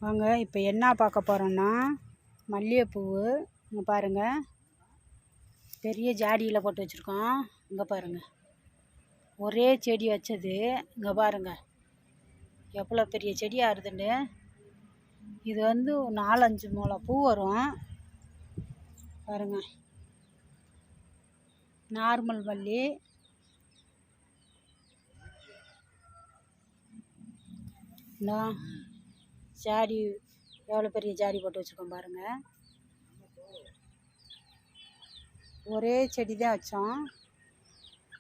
வாங்க இப்போ என்ன பார்க்க போகிறோன்னா மல்லிகைப்பூ. இங்கே பாருங்கள், பெரிய ஜாடியில் போட்டு வச்சுருக்கோம். இங்கே பாருங்கள், ஒரே செடி வச்சது. இங்கே பாருங்கள் எவ்வளோ பெரிய செடியாக இருக்குதுன்னு. இது வந்து 4-5 முழம் பூ வரும் பாருங்கள். நார்மல் மல்லி. ஜாடி எவ்வளோ பெரிய ஜாடி போட்டு வச்சுருக்கோம் பாருங்கள். ஒரே செடி தான் வச்சோம்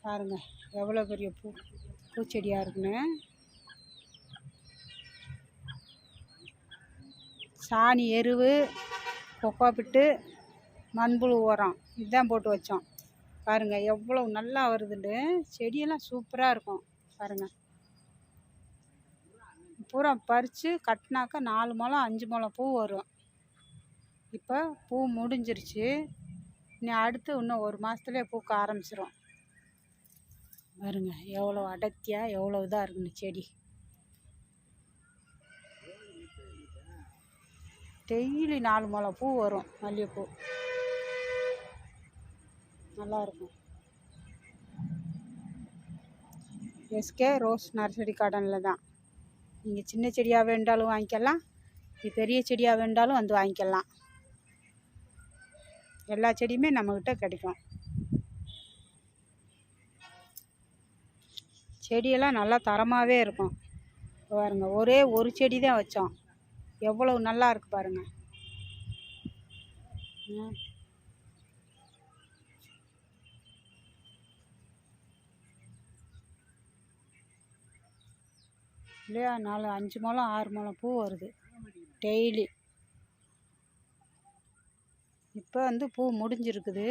பாருங்கள், எவ்வளோ பெரிய பூச்செடியாக இருக்குன்னு. சாணி எருவு, கொக்கோப்பிட்டு, மண்புழு உரம் இதுதான் போட்டு வச்சோம் பாருங்கள். எவ்வளோ நல்லா வருதுன்னு. செடியெல்லாம் சூப்பராக இருக்கும் பாருங்கள். பூரா பறித்து கட்டினாக்கா 4 முழம் 5 முழம் பூ வரும். இப்போ பூ முடிஞ்சிருச்சு. இனி அடுத்து இன்னும் 1 மாதத்துலேயே பூக்க ஆரம்பிச்சிடும் பாருங்க. எவ்வளோ அடர்த்தியாக எவ்வளோ இதாக இருக்குன்னு செடி. டெய்லி 4 முழம் பூ வரும் மல்லிகைப்பூ. நல்லாயிருக்கும். எஸ்கே ரோஸ் நர்சரி கார்டனில் தான். நீங்கள் சின்ன செடியாக வேண்டாலும் வாங்கிக்கலாம், பெரிய செடியாக வேண்டாலும் வந்து வாங்கிக்கலாம். எல்லா செடியுமே நம்மக்கிட்ட கிடைக்கும். செடியெல்லாம் நல்லா தரமாகவே இருக்கும் பாருங்க. ஒரே ஒரு செடி தான் வச்சோம், எவ்வளவு நல்லா இருக்குது பாருங்கள். இல்லையா, 4-5 முழம் 6 முழம் பூ வருது டெய்லி. இப்போ வந்து பூ முடிஞ்சிருக்குது.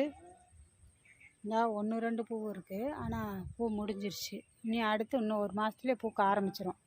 இந்த 1-2 பூ இருக்குது, ஆனால் பூ முடிஞ்சிருச்சு. இனி அடுத்து இன்னும் 1 மாதத்துலேயே பூக்க ஆரம்பிச்சிடும்.